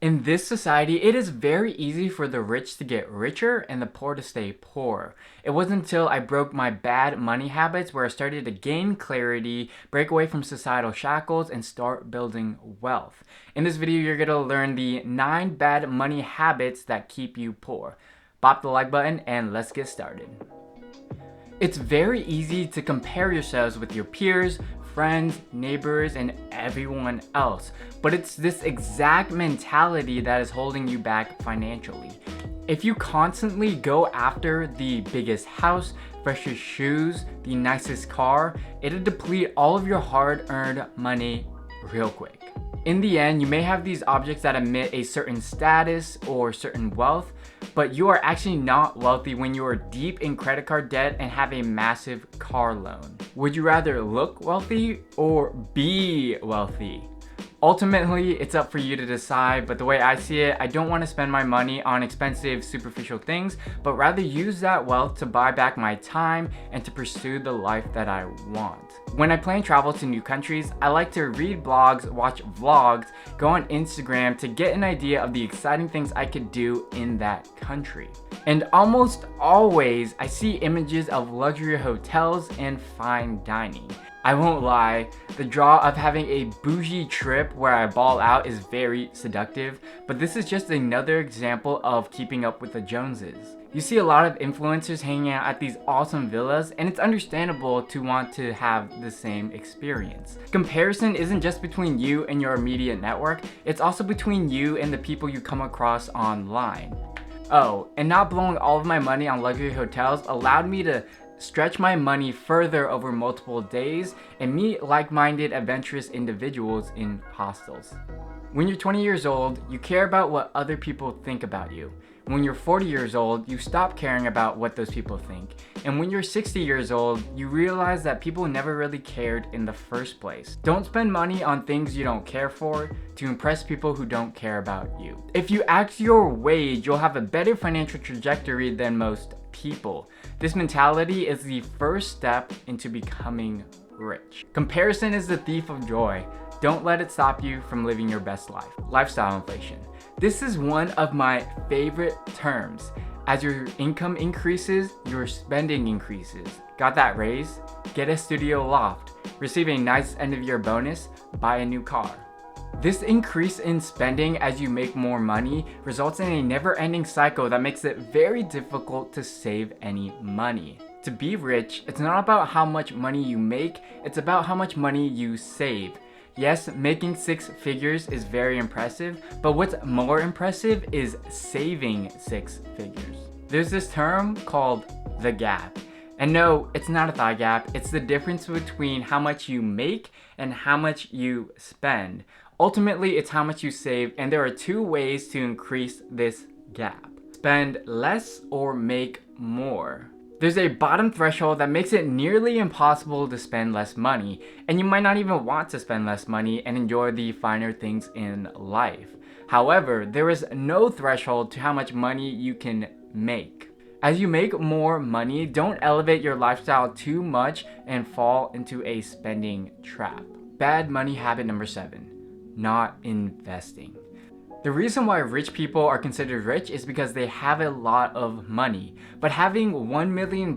In this society, it is very easy for the rich to get richer and the poor to stay poor. It wasn't until I broke my bad money habits where I started to gain clarity, break away from societal shackles, and start building wealth. In this video, you're going to learn the 9 bad money habits that keep you poor. Bop the like button and let's get started. It's very easy to compare yourselves with your peers, friends, neighbors, and everyone else. But it's this exact mentality that is holding you back financially. If you constantly go after the biggest house, freshest shoes, the nicest car, it'll deplete all of your hard-earned money real quick. In the end, you may have these objects that emit a certain status or certain wealth, but you are actually not wealthy when you are deep in credit card debt and have a massive car loan. Would you rather look wealthy or be wealthy? Ultimately, it's up for you to decide, but the way I see it, I don't want to spend my money on expensive, superficial things, but rather use that wealth to buy back my time and to pursue the life that I want. When I plan travel to new countries, I like to read blogs, watch vlogs, go on Instagram to get an idea of the exciting things I could do in that country. And almost always, I see images of luxury hotels and fine dining. I won't lie, the draw of having a bougie trip where I ball out is very seductive, but this is just another example of keeping up with the Joneses. You see a lot of influencers hanging out at these awesome villas, and it's understandable to want to have the same experience. Comparison isn't just between you and your immediate network, it's also between you and the people you come across online. Oh, and not blowing all of my money on luxury hotels allowed me to stretch my money further over multiple days and meet like-minded adventurous individuals in hostels. When you're 20 years old, you care about what other people think about you. When you're 40 years old, you stop caring about what those people think. And when you're 60 years old, you realize that people never really cared in the first place. Don't spend money on things you don't care for to impress people who don't care about you. If you act your wage, you'll have a better financial trajectory than most people. This mentality is the first step into becoming rich. Comparison is the thief of joy. Don't let it stop you from living your best life. Lifestyle inflation. This is one of my favorite terms. As your income increases, your spending increases. Got that raise? Get a studio loft. Receive a nice end of year bonus. Buy a new car. This increase in spending as you make more money results in a never-ending cycle that makes it very difficult to save any money. To be rich, it's not about how much money you make, it's about how much money you save. Yes, making 6 figures is very impressive, but what's more impressive is saving 6 figures. There's this term called the gap. And no, it's not a thigh gap, it's the difference between how much you make and how much you spend. Ultimately, it's how much you save, and there are 2 ways to increase this gap. Spend less or make more. There's a bottom threshold that makes it nearly impossible to spend less money, and you might not even want to spend less money and enjoy the finer things in life. However, there is no threshold to how much money you can make. As you make more money, don't elevate your lifestyle too much and fall into a spending trap. Bad money habit number 7. Not investing. The reason why rich people are considered rich is because they have a lot of money. But having $1 million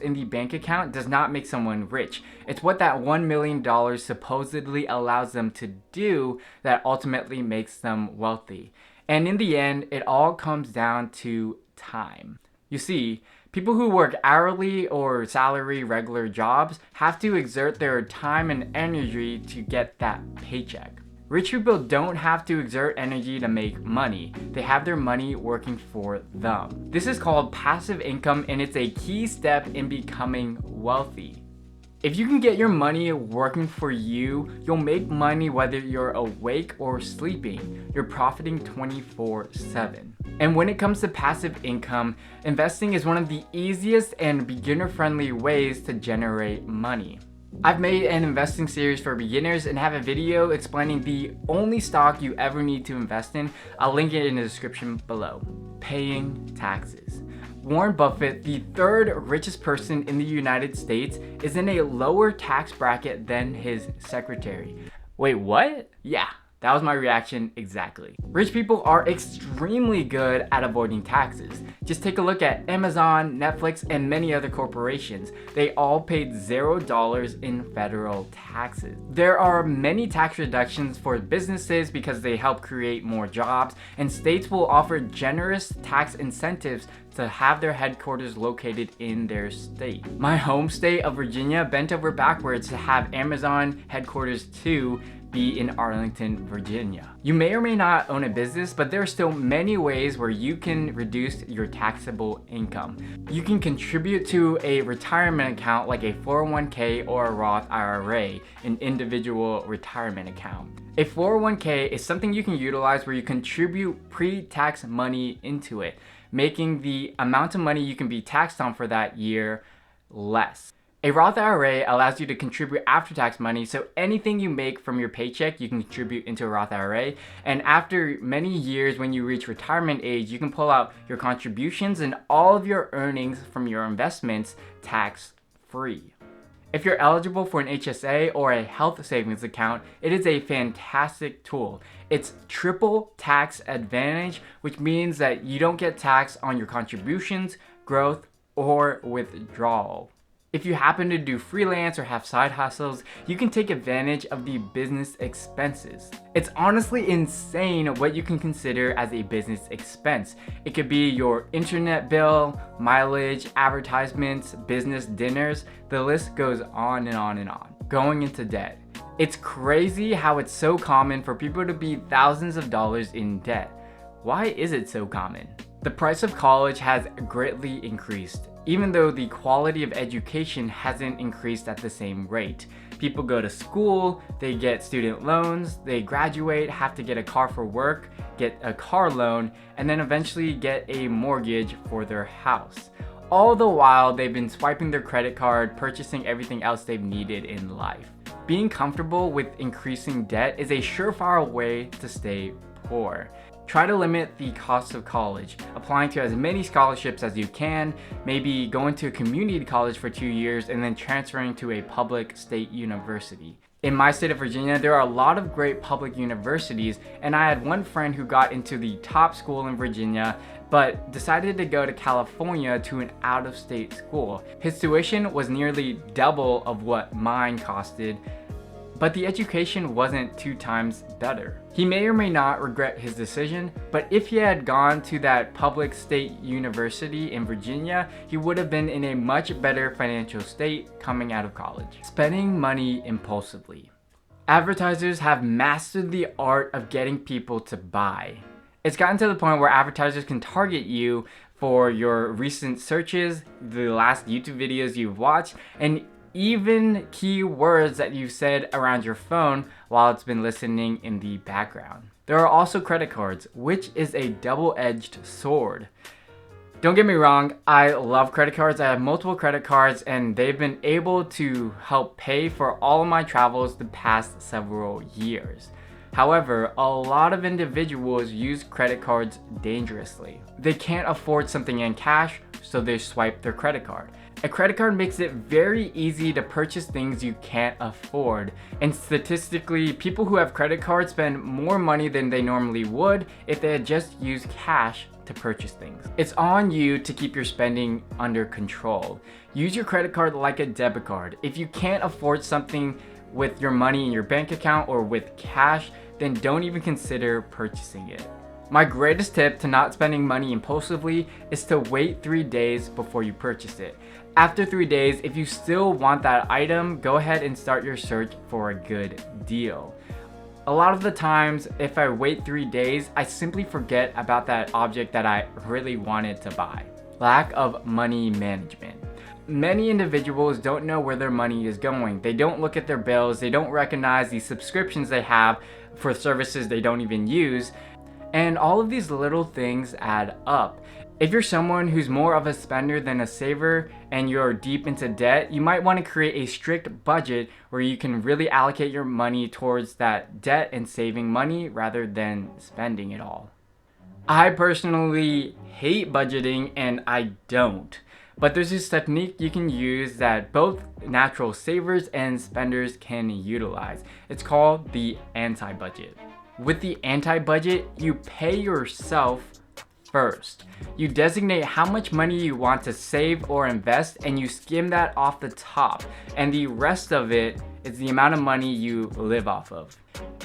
in the bank account does not make someone rich. It's what that $1 million supposedly allows them to do that ultimately makes them wealthy. And in the end, it all comes down to time. You see, people who work hourly or salary regular jobs have to exert their time and energy to get that paycheck. Rich people don't have to exert energy to make money. They have their money working for them. This is called passive income, and it's a key step in becoming wealthy. If you can get your money working for you, you'll make money whether you're awake or sleeping. You're profiting 24/7. And when it comes to passive income, investing is one of the easiest and beginner-friendly ways to generate money. I've made an investing series for beginners and have a video explaining the only stock you ever need to invest in. I'll link it in the description below. Paying taxes. Warren Buffett, the 3rd richest person in the United States, is in a lower tax bracket than his secretary. Wait, what? Yeah, That was my reaction exactly. Rich people are extremely good at avoiding taxes. Just take a look at Amazon, Netflix, and many other corporations. They all paid $0 in federal taxes. There are many tax reductions for businesses because they help create more jobs, and states will offer generous tax incentives to have their headquarters located in their state. My home state of Virginia bent over backwards to have Amazon headquarters too be in Arlington, Virginia. You may or may not own a business, but there are still many ways where you can reduce your taxable income. You can contribute to a retirement account like a 401k or a Roth IRA, an individual retirement account. A 401k is something you can utilize where you contribute pre-tax money into it, making the amount of money you can be taxed on for that year less. A Roth IRA allows you to contribute after-tax money, so anything you make from your paycheck, you can contribute into a Roth IRA. And after many years, when you reach retirement age, you can pull out your contributions and all of your earnings from your investments tax-free. If you're eligible for an HSA or a health savings account, it is a fantastic tool. It's triple tax advantage, which means that you don't get taxed on your contributions, growth, or withdrawal. If you happen to do freelance or have side hustles, you can take advantage of the business expenses. It's honestly insane what you can consider as a business expense. It could be your internet bill, mileage, advertisements, business dinners, the list goes on and on and on. Going into debt. It's crazy how it's so common for people to be thousands of dollars in debt. Why is it so common? The price of college has greatly increased, even though the quality of education hasn't increased at the same rate. People go to school, they get student loans, they graduate, have to get a car for work, get a car loan, and then eventually get a mortgage for their house. All the while, they've been swiping their credit card, purchasing everything else they've needed in life. Being comfortable with increasing debt is a surefire way to stay poor. Try to limit the cost of college, applying to as many scholarships as you can, maybe going to a community college for 2 years and then transferring to a public state university. In my state of Virginia, there are a lot of great public universities, and I had one friend who got into the top school in Virginia, but decided to go to California to an out-of-state school. His tuition was nearly double of what mine costed, but the education wasn't 2 times better. He may or may not regret his decision, but if he had gone to that public state university in Virginia, he would have been in a much better financial state coming out of college. Spending money impulsively. Advertisers have mastered the art of getting people to buy. It's gotten to the point where advertisers can target you for your recent searches, the last YouTube videos you've watched, and even keywords that you've said around your phone while it's been listening in the background. There are also credit cards, which is a double-edged sword. Don't get me wrong, I love credit cards. I have multiple credit cards and they've been able to help pay for all of my travels the past several years. However, a lot of individuals use credit cards dangerously. They can't afford something in cash, so they swipe their credit card. A credit card makes it very easy to purchase things you can't afford. And statistically, people who have credit cards spend more money than they normally would if they had just used cash to purchase things. It's on you to keep your spending under control. Use your credit card like a debit card. If you can't afford something with your money in your bank account or with cash, then don't even consider purchasing it. My greatest tip to not spending money impulsively is to wait 3 days before you purchase it. After 3 days, if you still want that item, go ahead and start your search for a good deal. A lot of the times, if I wait 3 days, I simply forget about that object that I really wanted to buy. Lack of money management. Many individuals don't know where their money is going. They don't look at their bills, they don't recognize the subscriptions they have for services they don't even use, and all of these little things add up. If you're someone who's more of a spender than a saver and you're deep into debt, you might want to create a strict budget where you can really allocate your money towards that debt and saving money rather than spending it all. I personally hate budgeting and I don't. But there's this technique you can use that both natural savers and spenders can utilize. It's called the anti-budget. With the anti-budget, you pay yourself first. You designate how much money you want to save or invest, and you skim that off the top, and the rest of it is the amount of money you live off of.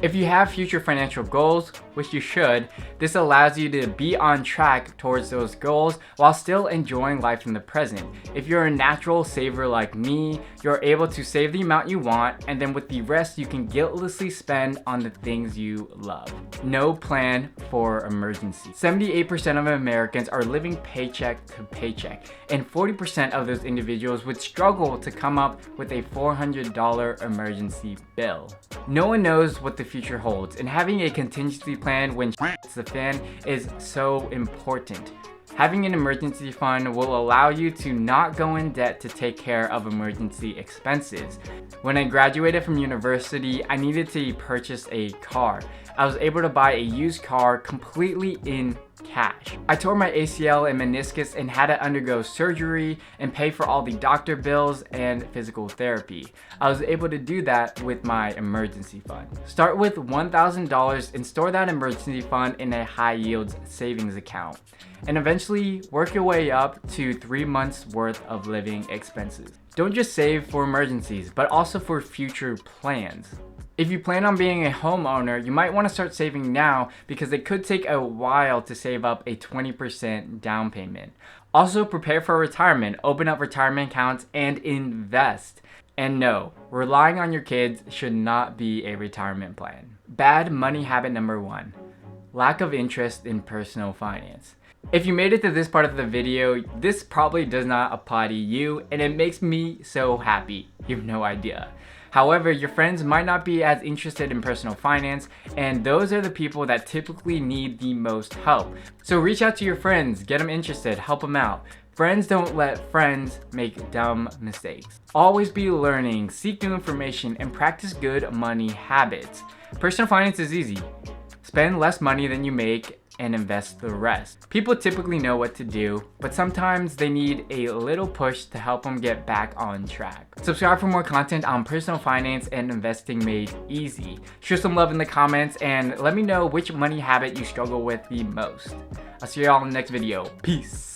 If you have future financial goals, which you should, this allows you to be on track towards those goals while still enjoying life in the present. If you're a natural saver like me, you're able to save the amount you want, and then with the rest you can guiltlessly spend on the things you love. No plan for emergencies. 78% of Americans are living paycheck to paycheck, and 40% of those individuals would struggle to come up with a $400 emergency bill. No one knows what the future holds, and having a contingency plan when shit hits the fan is so important. Having an emergency fund will allow you to not go in debt to take care of emergency expenses. When I graduated from university, I needed to purchase a car. I was able to buy a used car completely in cash. I tore my ACL and meniscus and had to undergo surgery and pay for all the doctor bills and physical therapy. I was able to do that with my emergency fund. Start with $1,000 and store that emergency fund in a high yield savings account. And eventually work your way up to 3 months worth of living expenses. Don't just save for emergencies, but also for future plans. If you plan on being a homeowner, you might want to start saving now because it could take a while to save up a 20% down payment. Also, prepare for retirement, open up retirement accounts, and invest. And no, relying on your kids should not be a retirement plan. Bad money habit number 1, lack of interest in personal finance. If you made it to this part of the video, this probably does not apply to you, and it makes me so happy. You have no idea. However, your friends might not be as interested in personal finance, and those are the people that typically need the most help. So reach out to your friends, get them interested, help them out. Friends don't let friends make dumb mistakes. Always be learning, seek new information, and practice good money habits. Personal finance is easy. Spend less money than you make and invest the rest. People typically know what to do, but sometimes they need a little push to help them get back on track. Subscribe for more content on personal finance and investing made easy. Show some love in the comments and let me know which money habit you struggle with the most. I'll see you all in the next video. Peace.